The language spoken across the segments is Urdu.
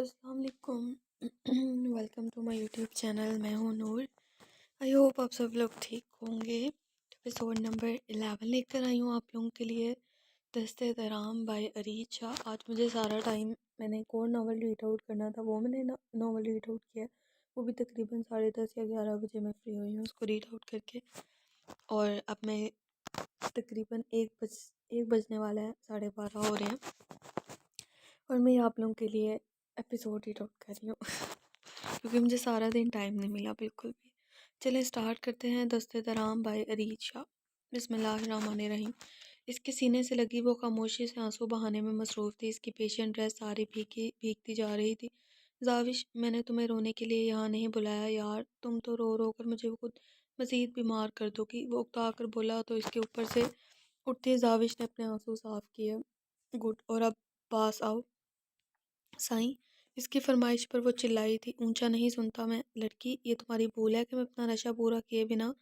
السلام علیکم۔ Welcome to my YouTube channel. میں ہوں نور۔ آئی ہوپ آپ سب لوگ ٹھیک ہوں گے۔ ایپیسوڈ نمبر 11 لے کر آئی ہوں آپ لوگوں کے لیے، دست درام بائی ارید شاہ۔ آج مجھے سارا ٹائم میں نے ایک اور ناول ریڈ آؤٹ کرنا تھا، وہ میں نے ناول ریڈ آؤٹ کیا، وہ بھی تقریباً 10:30 یا 11 بجے میں فری ہوئی ہوں اس کو ریڈ آؤٹ کر کے، اور اب میں تقریباً 1 بجنے والا ہے، 12:30 ہو رہے ہیں، اور میں آپ لوگوں کے لیے ایپیسوڈ ریڈ آؤٹ کر رہی ہوں کیونکہ مجھے سارا دن ٹائم نہیں ملا بالکل بھی۔ چلیں اسٹارٹ کرتے ہیں۔ دست درام بائی ارید شاہ۔ بسم اللہ الرحمن الرحیم۔ اس کے سینے سے لگی وہ خاموشی سے آنسو بہانے میں مصروف تھی۔ اس کی پیشنٹ ڈریس ساری بھیگتی جا رہی تھی۔ زاوش، میں نے تمہیں رونے کے لیے یہاں نہیں بلایا یار، تم تو رو رو کر مجھے خود مزید بیمار کر دو گی، وہ اکتا کر بولا تو اس کے اوپر سے اٹھتے زاوش نے اپنے آنسو صاف کیے۔ گڈ، اور اب پاس آؤ سائیں۔ اس کی فرمائش پر وہ چلائی تھی، اونچا نہیں سنتا میں لڑکی، یہ تمہاری بھول ہے کہ میں اپنا نشہ پورا کیے بنا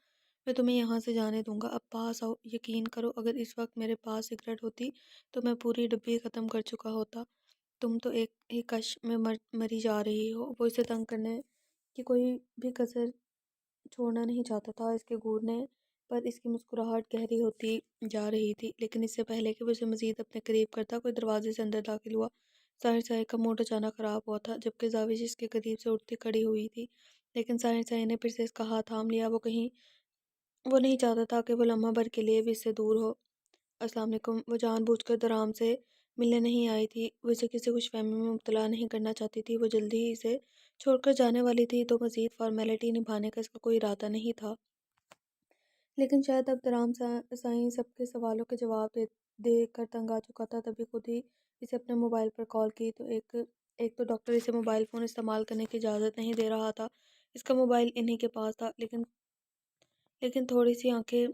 میں تمہیں یہاں سے جانے دوں گا، اب پاس آؤ۔ یقین کرو اگر اس وقت میرے پاس سگریٹ ہوتی تو میں پوری ڈبی ختم کر چکا ہوتا، تم تو ایک ہی کش میں مری جا رہی ہو۔ وہ اسے تنگ کرنے کی کوئی بھی کسر چھوڑنا نہیں چاہتا تھا، اس کے گھورنے پر اس کی مسکراہٹ گہری ہوتی جا رہی تھی، لیکن اس سے پہلے کہ وہ اسے مزید اپنے قریب کرتا، کوئی دروازے سے اندر داخل ہوا۔ ظاہر صاحب کا موڈ اچانک خراب ہوا تھا، جبکہ زاوش اس کے قریب سے اٹھتی کھڑی ہوئی تھی، لیکن ظاہر صاحب نے پھر سے اس کا ہاتھ تھام لیا۔ وہ نہیں چاہتا تھا کہ وہ لمحہ بھر کے لیے بھی اس سے دور ہو۔ السلام علیکم۔ وہ جان بوجھ کر درام سے ملنے نہیں آئی تھی، وہ اسے کسی خوش فہمی میں مبتلا نہیں کرنا چاہتی تھی، وہ جلدی ہی اسے چھوڑ کر جانے والی تھی، تو مزید فارمیلٹی نبھانے کا اس کا کوئی ارادہ نہیں تھا۔ لیکن شاید اب درام سائیں سب کے سوالوں کے جواب دے کر تنگ آ چکا تھا، تبھی خود ہی اسے اپنے موبائل پر کال کی تو ایک تو ڈاکٹر اسے موبائل فون استعمال کرنے کی اجازت نہیں دے رہا تھا، اس کا موبائل انہی کے پاس تھا، لیکن تھوڑی سی آنکھیں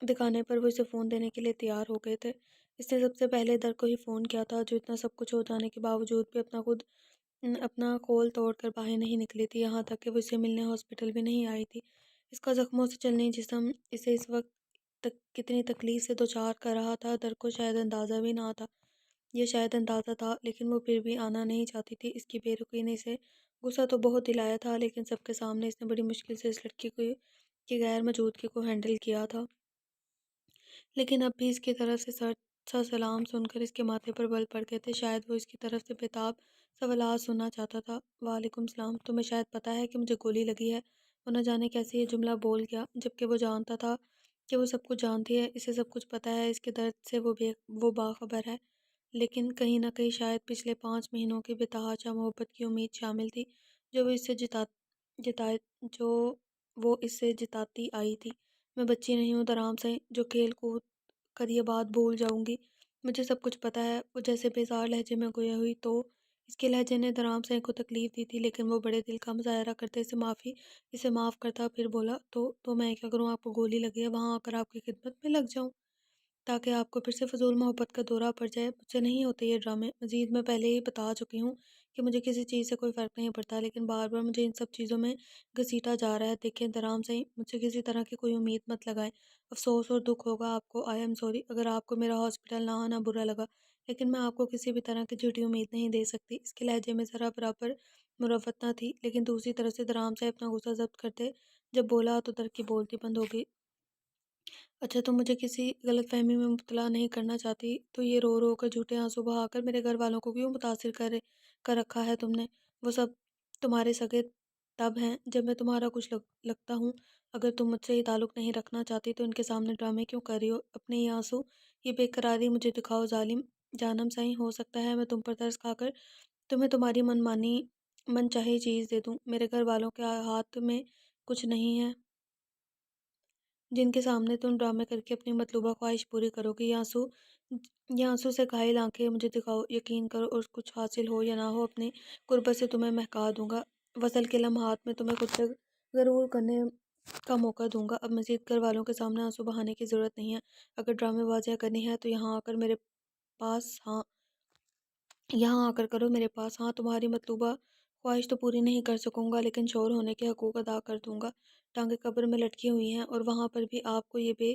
دکھانے پر وہ اسے فون دینے کے لیے تیار ہو گئے تھے۔ اس نے سب سے پہلے در کو ہی فون کیا تھا، جو اتنا سب کچھ ہو جانے کے باوجود بھی اپنا قول توڑ کر باہر نہیں نکلی تھی، یہاں تک کہ وہ اسے ملنے ہاسپٹل بھی نہیں آئی تھی۔ اس کا زخموں سے چلنی جسم اسے اس وقت تک کتنی تکلیف سے دوچار کر رہا تھا، در کو شاید اندازہ بھی نہ تھا، یہ شاید اندازہ تھا، لیکن وہ پھر بھی آنا نہیں چاہتی تھی۔ اس کی بے رخی نے اسے غصہ تو بہت دلایا تھا، لیکن سب کے سامنے اس نے بڑی مشکل سے اس لڑکی کی غیر موجودگی کو ہینڈل کیا تھا، لیکن اب بھی اس کی طرف سے سا سلام سن کر اس کے ماتھے پر بل پڑ گئے تھے، شاید وہ اس کی طرف سے بےتاب سوالات سننا چاہتا تھا۔ وعلیکم السلام، تمہیں شاید پتہ ہے کہ مجھے گولی لگی ہے۔ وہ نہ جانے کیسے یہ جملہ بول گیا، جبکہ وہ جانتا تھا کہ وہ سب کچھ جانتی ہے، اسے سب کچھ پتہ ہے، اس کے درد سے وہ باخبر ہے، لیکن کہیں نہ کہیں شاید پچھلے 5 مہینوں کی بے-تحاشا محبت کی امید شامل تھی، جو وہ اس سے جتاتی آئی تھی۔ میں بچی نہیں ہوں درام سے، جو کھیل کود کر یہ بات بھول جاؤں گی، مجھے سب کچھ پتہ ہے۔ وہ جیسے بیزار لہجے میں گویا ہوئی، تو اس کے لہجے نے درام سے کو تکلیف دی تھی، لیکن وہ بڑے دل کا مظاہرہ کرتے اسے معاف کرتا، پھر بولا تو میں کیا کروں، آپ کو گولی لگی ہے، وہاں آ کر آپ کی خدمت میں لگ جاؤں تاکہ آپ کو پھر سے فضول محبت کا دورہ پڑ جائے۔ مجھ سے نہیں ہوتے یہ ڈرامے، مزید میں پہلے ہی بتا چکی ہوں کہ مجھے کسی چیز سے کوئی فرق نہیں پڑتا، لیکن بار بار مجھے ان سب چیزوں میں گھسیٹا جا رہا ہے۔ دیکھیں درام سے مجھ سے کسی طرح کی کوئی امید مت لگائیں، افسوس اور دکھ ہوگا آپ کو، آئی ایم سوری اگر آپ کو میرا ہاسپٹل نہ آنا برا لگا، لیکن میں آپ کو کسی بھی طرح کی جھوٹی امید نہیں دے سکتی۔ اس کے لہجے میں ذرا برابر مروت نہ تھی، لیکن دوسری طرف سے درام سے اپنا غصہ ضبط کرتے جب بولا تو در کی بولتی بند ہو گئی۔ اچھا، تم مجھے کسی غلط فہمی میں مبتلا نہیں کرنا چاہتی تو یہ رو رو کر جھوٹے آنسو بہا کر میرے گھر والوں کو کیوں متاثر کر رکھا ہے تم نے؟ وہ سب تمہارے سگے تب ہیں جب میں تمہارا کچھ لگتا ہوں، اگر تم مجھ سے یہ تعلق نہیں رکھنا چاہتی تو ان کے سامنے ڈرامے کیوں کر رہی ہو؟ اپنے یہ آنسو، یہ بے قراری مجھے دکھاؤ ظالم جانم سائیں، ہو سکتا ہے میں تم پر ترس کھا کر تمہیں تمہاری من چاہی چیز دے دوں، میرے گھر والوں کے ہاتھ میں کچھ نہیں ہے جن کے سامنے تم ڈرامے کر کے اپنی مطلوبہ خواہش پوری کرو گی۔ یہ آنسو سے گھائل آنکھیں مجھے دکھاؤ، یقین کرو اور کچھ حاصل ہو یا نہ ہو، اپنی قربت سے تمہیں مہکا دوں گا، وصل کے لمحات میں تمہیں خود سے غرور کرنے کا موقع دوں گا۔ اب مزید گھر والوں کے سامنے آنسو بہانے کی ضرورت نہیں ہے، اگر ڈرامے بازیاں کرنی ہے تو یہاں آ کر کرو میرے پاس، ہاں تمہاری مطلوبہ خواہش تو پوری نہیں کر سکوں گا، لیکن شور ہونے کے حقوق ادا کر دوں گا۔ ٹانگیں قبر میں لٹکی ہوئی ہیں اور وہاں پر بھی آپ کو یہ بے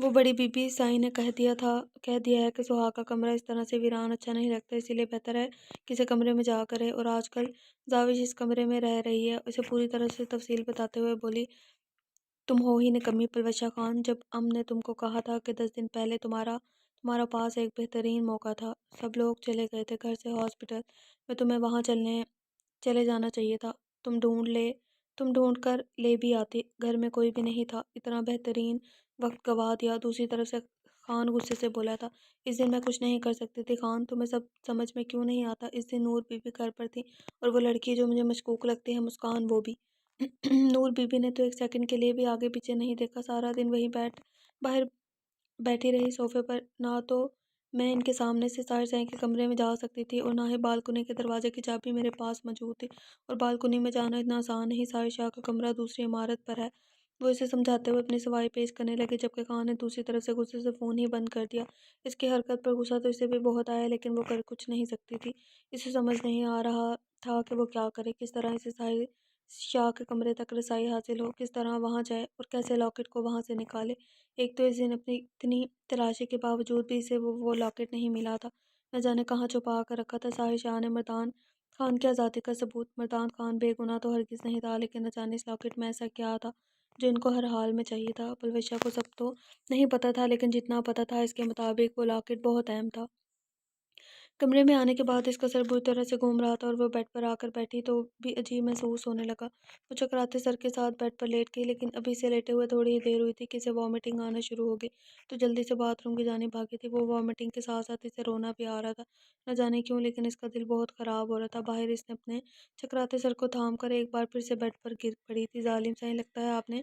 وہ بڑی بی بی سائی نے کہہ دیا ہے کہ سہاگ کا کمرہ اس طرح سے ویران اچھا نہیں لگتا، اسی لیے بہتر ہے کسی کمرے میں جا کر ہے، اور آج کل زاوج اس کمرے میں رہ رہی ہے۔ اسے پوری طرح سے تفصیل بتاتے ہوئے بولی، تم ہو ہی نکمی پلوشہ خان، جب نے تم کو کہا تھا کہ 10 دن پہلے تمہارا پاس ایک بہترین موقع تھا، سب لوگ چلے گئے تھے گھر سے ہاسپٹل میں، تمہیں وہاں چلے جانا چاہیے تھا، تم ڈھونڈ کر لے بھی آتی، گھر میں کوئی بھی نہیں تھا، اتنا بہترین وقت گوا دیا۔ دوسری طرف سے خان غصے سے بولا تھا، اس دن میں کچھ نہیں کر سکتی تھی خان، تمہیں سب سمجھ میں کیوں نہیں آتا، اس دن نور بی بی گھر پر تھی، اور وہ لڑکی جو مجھے مشکوک لگتی ہے، مسکان، وہ بھی۔ نور بی بی نے تو ایک سیکنڈ کے لیے بھی آگے پیچھے نہیں دیکھا، سارا دن وہیں باہر بیٹھی رہی صوفے پر، نہ تو میں ان کے سامنے سے طاہر سائیں کے کمرے میں جا سکتی تھی اور نہ ہی بالکنی کے دروازے کی چابی میرے پاس موجود تھی، اور بالکنی میں جانا اتنا آسان نہیں، طاہر شاہ کا کمرہ دوسری عمارت پر ہے۔ وہ اسے سمجھاتے ہوئے اپنی سوال پیش کرنے لگے، جبکہ خان نے دوسری طرف سے غصے سے فون ہی بند کر دیا۔ اس کی حرکت پر غصہ تو اسے بھی بہت آیا، لیکن وہ کر کچھ نہیں سکتی تھی۔ اسے سمجھ نہیں آ رہا تھا کہ وہ کیا کرے، کس طرح اسے طاہر شاہ کے کمرے تک رسائی حاصل ہو، کس طرح وہاں جائے اور کیسے لاکٹ کو وہاں سے نکالے۔ ایک تو اس دن اپنی اتنی تلاشی کے باوجود بھی اسے وہ لاکٹ نہیں ملا تھا، نہ جانے کہاں چھپا کر رکھا تھا۔ طاہر شاہ نے مردان خان کی آزادی کا ثبوت، مردان خان بے گناہ تو ہرگز نہیں تھا، لیکن نہ جانے اس لاکٹ میں ایسا کیا تھا جو ان کو ہر حال میں چاہیے تھا۔ پلوشہ کو سب تو نہیں پتہ تھا، لیکن جتنا پتہ تھا اس کے مطابق وہ لاکٹ بہت اہم تھا۔ کمرے میں آنے کے بعد اس کا سر بری طرح سے گھوم رہا تھا، اور وہ بیڈ پر آ کر بیٹھی تو بھی عجیب محسوس ہونے لگا۔ وہ چکراتے سر کے ساتھ بیڈ پر لیٹ گئی، لیکن ابھی سے لیٹے ہوئے تھوڑی ہی دیر ہوئی تھی کہ اسے وامٹنگ آنا شروع ہو گئی، تو جلدی سے باتھ روم کی جانب بھاگی تھی۔ وہ وامٹنگ کے ساتھ ساتھ اسے رونا بھی آ رہا تھا، نہ جانے کیوں، لیکن اس کا دل بہت خراب ہو رہا تھا۔ باہر اس نے اپنے چکراتے سر کو تھام کر ایک بار پھر سے بیڈ پر گر پڑی تھی۔ ظالم سائیں، لگتا ہے آپ نے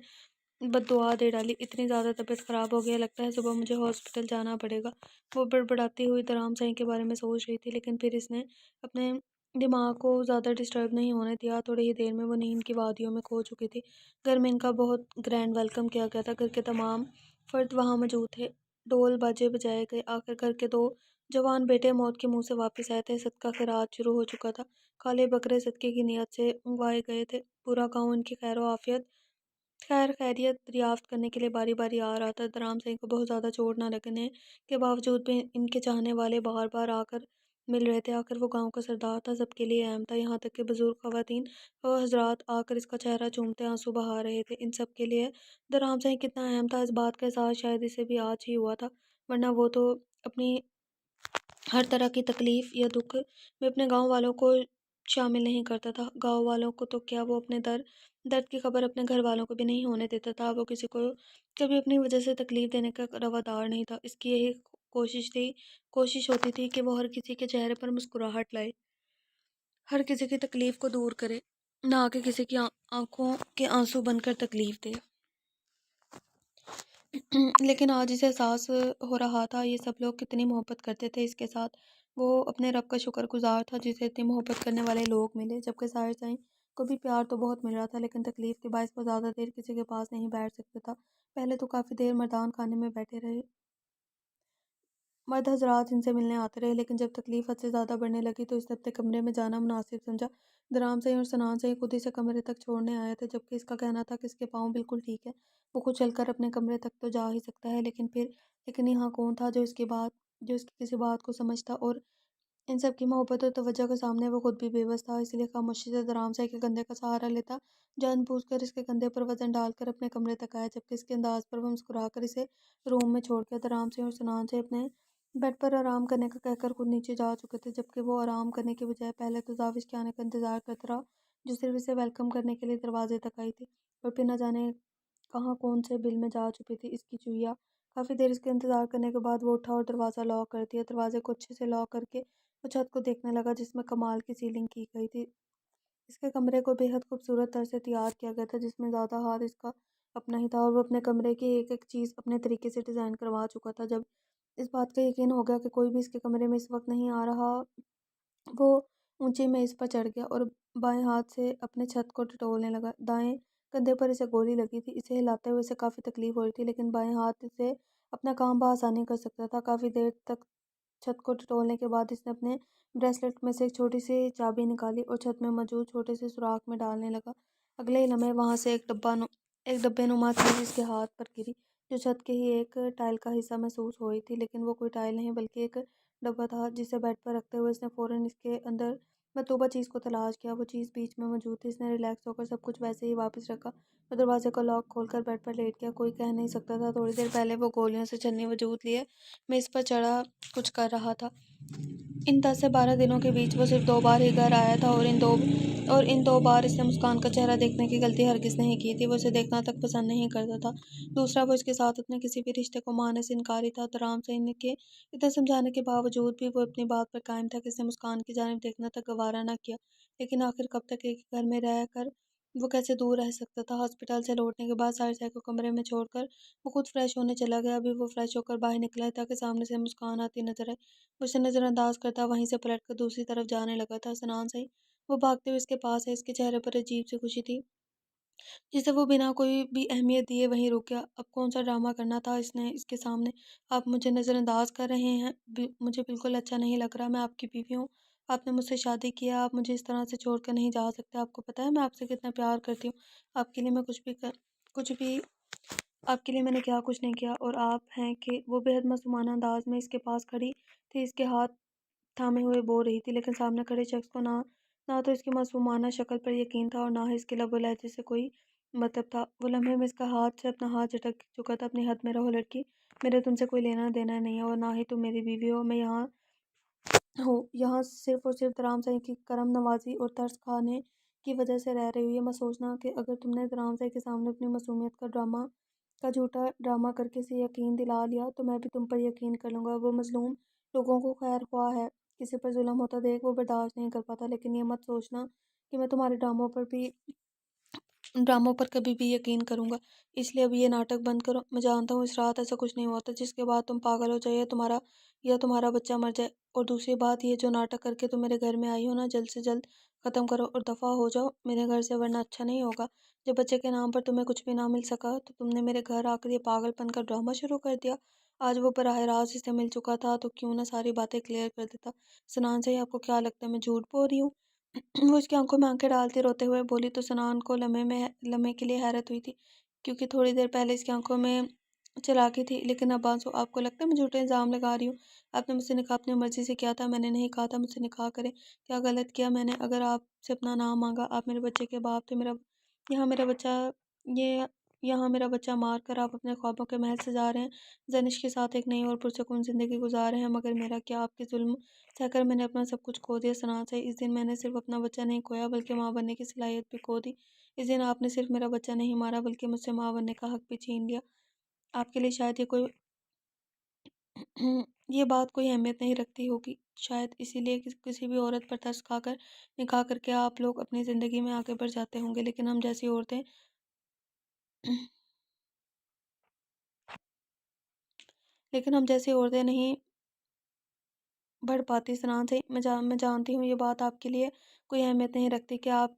بد دعا دے ڈالی، اتنی زیادہ طبیعت خراب ہو گئی، لگتا ہے صبح مجھے ہاسپٹل جانا پڑے گا۔ وہ بڑبڑاتی ہوئی درام سائیں کے بارے میں سوچ رہی تھی، لیکن پھر اس نے اپنے دماغ کو زیادہ ڈسٹرب نہیں ہونے دیا۔ تھوڑی ہی دیر میں وہ نیند کی وادیوں میں کھو چکی تھی۔ گھر میں ان کا بہت گرینڈ ویلکم کیا گیا تھا، گھر کے تمام فرد وہاں موجود تھے، ڈول باجے بجائے گئے، آخر گھر کے 2 جوان بیٹے موت کے منہ سے واپس آئے تھے، صدقہ خیرات شروع ہو چکا تھا، کالے بکرے صدقے کی نیت سے منگوائے گئے تھے، پورا گاؤں ان کی خیر خیریت دریافت کرنے کے لیے باری باری آ رہا تھا۔ درام سنگھ کو بہت زیادہ چوٹ نہ لگنے کے باوجود بھی ان کے چاہنے والے بار بار آ کر مل رہے تھے، آخر وہ گاؤں کا سردار تھا، سب کے لیے اہم تھا، یہاں تک کہ بزرگ خواتین اور حضرات آ کر اس کا چہرہ چومتے آنسو بہا رہے تھے۔ ان سب کے لیے درام سنگھ کتنا اہم تھا، اس بات کا احساس شاید اسے بھی آج ہی ہوا تھا، ورنہ وہ تو اپنی ہر طرح کی تکلیف یا دکھ میں اپنے گاؤں والوں کو شامل نہیں کرتا تھا۔ گاؤں والوں کو تو کیا، وہ اپنے درد کی خبر اپنے گھر والوں کو بھی نہیں ہونے دیتا تھا۔ وہ کسی کو کبھی اپنی وجہ سے تکلیف دینے کا روادار نہیں تھا۔ اس کی یہی کوشش ہوتی تھی کہ وہ ہر کسی کے چہرے پر مسکراہٹ لائے، ہر کسی کی تکلیف کو دور کرے، نہ کہ کسی کی آنکھوں کے آنسو بن کر تکلیف دے۔ لیکن آج اسے احساس ہو رہا تھا یہ سب لوگ کتنی محبت کرتے تھے اس کے ساتھ، وہ اپنے رب کا شکر گزار تھا جسے اتنی محبت کرنے والے لوگ ملے، جبکہ طاہر سائیں کو بھی پیار تو بہت مل رہا تھا، لیکن تکلیف کے باعث وہ زیادہ دیر کسی کے پاس نہیں بیٹھ سکتا تھا۔ پہلے تو کافی دیر مردان خانے میں بیٹھے رہے، مرد حضرات ان سے ملنے آتے رہے، لیکن جب تکلیف حد سے زیادہ بڑھنے لگی تو اس نے اپنے کمرے میں جانا مناسب سمجھا۔ درام سائیں اور سنان سائیں خود اسے کمرے تک چھوڑنے آئے تھے، جبکہ اس کا کہنا تھا کہ اس کے پاؤں بالکل ٹھیک ہے، وہ خود چل کر اپنے کمرے تک تو جا ہی سکتا ہے، لیکن یہاں کون تھا جو اس کی کسی بات کو سمجھتا، اور ان سب کی محبت اور توجہ کے سامنے وہ خود بھی بے بس تھا، اس لیے خاموشی سے درام سائیں کے کندھے کا سہارا لیتا، جان بوجھ کر اس کے کندھے پر وزن ڈال کر اپنے کمرے تک آیا، جبکہ اس کے انداز پر وہ مسکرا کر اسے روم میں چھوڑ گیا۔ درام سائیں اور سنان سائیں اپنے بیڈ پر آرام کرنے کا کہہ کر خود نیچے جا چکے تھے، جبکہ وہ آرام کرنے کے بجائے پہلے تو زاوج کے آنے کا انتظار کرتا رہا، جو صرف اسے ویلکم کرنے کے لیے دروازے تک آئی تھی، اور پھر نہ جانے کہاں کون سے بل میں جا چکی تھی اس کی چوہیا۔ کافی دیر اس کے انتظار کرنے کے بعد وہ اٹھا اور دروازہ لاک کر دیا۔ دروازے کو اچھے سے لاک کر کے وہ چھت کو دیکھنے لگا، جس میں کمال کی سیلنگ کی گئی تھی۔ اس کے کمرے کو بے حد خوبصورت طرز سے تیار کیا گیا تھا، جس میں زیادہ ہاتھ اس کا اپنا ہی تھا، اور وہ اپنے کمرے کی ایک ایک چیز اپنے طریقے سے ڈیزائن کروا چکا تھا۔ جب اس بات کا یقین ہو گیا کہ کوئی بھی اس کے کمرے میں اس وقت نہیں آ رہا، وہ اونچی میز پر چڑھ گیا اور بائیں ہاتھ سے اپنے چھت کو ٹٹولنے لگا۔ دائیں کندھے پر اسے گولی لگی تھی، اسے ہلاتے ہوئے اسے کافی تکلیف ہو رہی تھی، لیکن بائیں ہاتھ سے اپنا کام بآسانی کر سکتا تھا۔ کافی دیر تک چھت کو ٹٹولنے کے بعد اس نے اپنے بریسلٹ میں سے ایک چھوٹی سی چابی نکالی اور چھت میں موجود چھوٹے سے سوراخ میں ڈالنے لگا۔ اگلے ہی لمحے وہاں سے ایک ڈبے نما چیز اس کے ہاتھ پر گری، جو چھت کے ہی ایک ٹائل کا حصہ محسوس ہوئی تھی، لیکن وہ کوئی ٹائل نہیں بلکہ ایک ڈبہ تھا جسے بیڈ پر رکھتے ہوئے اس نے فوراً اس کے اندر مطلوبہ چیز کو تلاش کیا۔ وہ چیز بیچ میں موجود تھی۔ اس نے ریلیکس ہو کر سب کچھ ویسے ہی واپس رکھا۔ وہ دروازے کو لاک کھول کر بیڈ پر لیٹ گیا۔ کوئی کہہ نہیں سکتا تھا تھوڑی دیر پہلے وہ گولیوں سے چھنی وجود لیے میز پر چڑھا کچھ کر رہا تھا۔ ان 10 سے 12 دنوں کے بیچ وہ صرف 2 بار ہی گھر آیا تھا، اور ان 2 بار اس نے مسکان کا چہرہ دیکھنے کی غلطی ہرگز نہیں کی تھی۔ وہ اسے دیکھنا تک پسند نہیں کرتا تھا۔ دوسرا، وہ اس کے ساتھ اپنے کسی بھی رشتے کو ماننے سے انکاری تھا۔ رام سنگھ کے اتنے سمجھانے کے باوجود بھی وہ اپنی بات پر قائم تھا کہ اس نے مسکان کی جانب دیکھنا تک گوارا نہ کیا۔ لیکن آخر کب تک ایک ہی گھر میں رہ کر وہ کیسے دور رہ سکتا تھا؟ ہسپتال سے لوٹنے کے بعد ساحر صاحب کو کمرے میں چھوڑ کر وہ خود فریش ہونے چلا گیا۔ ابھی وہ فریش ہو کر باہر نکلا تھا کہ سامنے سے مسکان آتی نظر آئی۔ وہ اسے نظر انداز کرتا وہیں سے پلٹ کر دوسری طرف جانے لگا تھا۔ سنان صحیح، وہ بھاگتے ہوئے اس کے پاس ہے۔ اس کے چہرے پر عجیب سی خوشی تھی جسے وہ بنا کوئی بھی اہمیت دیے وہیں رک گیا۔ اب کون سا ڈرامہ کرنا تھا اس نے اس کے سامنے؟ آپ مجھے نظر انداز کر رہے ہیں؟ مجھے بالکل اچھا نہیں لگ رہا۔ میں آپ کی بیوی ہوں، آپ نے مجھ سے شادی کی ہے، آپ مجھے اس طرح سے چھوڑ کر نہیں جا سکتے۔ آپ کو پتہ ہے میں آپ سے کتنا پیار کرتی ہوں۔ آپ کے لیے میں کچھ بھی آپ کے لیے میں نے کیا کچھ نہیں کیا۔ اور آپ ہیں کہ وہ بے حد معصومانہ انداز میں اس کے پاس کھڑی تھی، اس کے ہاتھ تھامے ہوئے بول رہی تھی، لیکن سامنے کھڑے شخص کو نہ تو اس کی معصومانہ شکل پر یقین تھا اور نہ ہی اس کے لب و لہجے سے کوئی مطلب تھا۔ وہ لمحے میں اس کا ہاتھ سے اپنا ہاتھ جھٹک چکا تھا۔ اپنی حد میں رہو لڑکی، میرے تم سے کوئی لینا دینا نہیں ہے، اور نہ ہی تم میری بیوی ہو۔ میں یہاں صرف اور صرف رام سنگھ کی کرم نوازی اور ترس کھانے کی وجہ سے رہ رہی ہوں۔ یہ مت سوچنا کہ اگر تم نے رام سنگھ کے سامنے اپنی معصومیت کا جھوٹا ڈرامہ کر کے اسے یقین دلا لیا تو میں بھی تم پر یقین کر لوں گا۔ وہ مظلوم لوگوں کو خیر خواہ ہے، کسی پر ظلم ہوتا دیکھ وہ برداشت نہیں کر پاتا۔ لیکن یہ مت سوچنا کہ میں تمہارے ڈراموں پر کبھی بھی یقین کروں گا۔ اس لیے اب یہ ناٹک بند کرو۔ میں جانتا ہوں اس رات ایسا کچھ نہیں ہوتا جس کے بعد تم پاگل ہو جائے یا تمہارا بچہ مر جائے۔ اور دوسری بات، یہ جو ناٹک کر کے تم میرے گھر میں آئی ہو نا، جلد سے جلد ختم کرو اور دفع ہو جاؤ میرے گھر سے، ورنہ اچھا نہیں ہوگا۔ جب بچے کے نام پر تمہیں کچھ بھی نہ مل سکا تو تم نے میرے گھر آ کر یہ پاگل پن کا ڈرامہ شروع کر دیا۔ آج وہ براہ راست اس سے مل چکا تھا تو کیوں نہ ساری باتیں کلیئر کر دیتا۔ سنان سے آپ کو کیا لگتا ہے میں جھوٹ بول رہی ہوں؟ وہ اس کی آنکھوں میں آنکھیں ڈالتے روتے ہوئے بولی تو سنان کو لمحے کے لیے حیرت ہوئی تھی، کیونکہ تھوڑی دیر پہلے اس کی آنکھوں میں چلاکی تھی، لیکن اب آنسو۔ آپ کو لگتا ہے میں جھوٹے الزام لگا رہی ہوں؟ آپ نے مجھ سے نکاح اپنی مرضی سے کیا تھا، میں نے نہیں کہا تھا مجھ سے نکاح کریں۔ کیا غلط کیا میں نے اگر آپ سے اپنا نام مانگا؟ آپ میرے بچے کے باپ تھے۔ یہاں میرا بچہ یہ یہاں میرا بچہ مار کر آپ اپنے خوابوں کے محل سجا رہے ہیں، زنش کے ساتھ ایک نئی اور پرسکون زندگی گزار رہے ہیں، مگر میرا کیا؟ آپ کے ظلم سہ کر میں نے اپنا سب کچھ کھو دیا سنان سے۔ اس دن میں نے صرف اپنا بچہ نہیں کھویا بلکہ ماں بننے کی صلاحیت بھی کھو دی۔ اس دن آپ نے صرف میرا بچہ نہیں مارا بلکہ مجھ سے ماں بننے کا حق بھی چھین لیا۔ آپ کے لیے شاید یہ بات کوئی اہمیت نہیں رکھتی ہوگی، شاید اسی لیے کہ کسی بھی عورت پر ترس کھا کر نکاح کر کے آپ لوگ اپنی زندگی میں آگے بڑھ جاتے ہوں گے، لیکن ہم جیسی عورتیں نہیں بڑھ پاتی۔ سنان سے میں جانتی ہوں یہ بات آپ کے لیے کوئی اہمیت نہیں رکھتی کہ آپ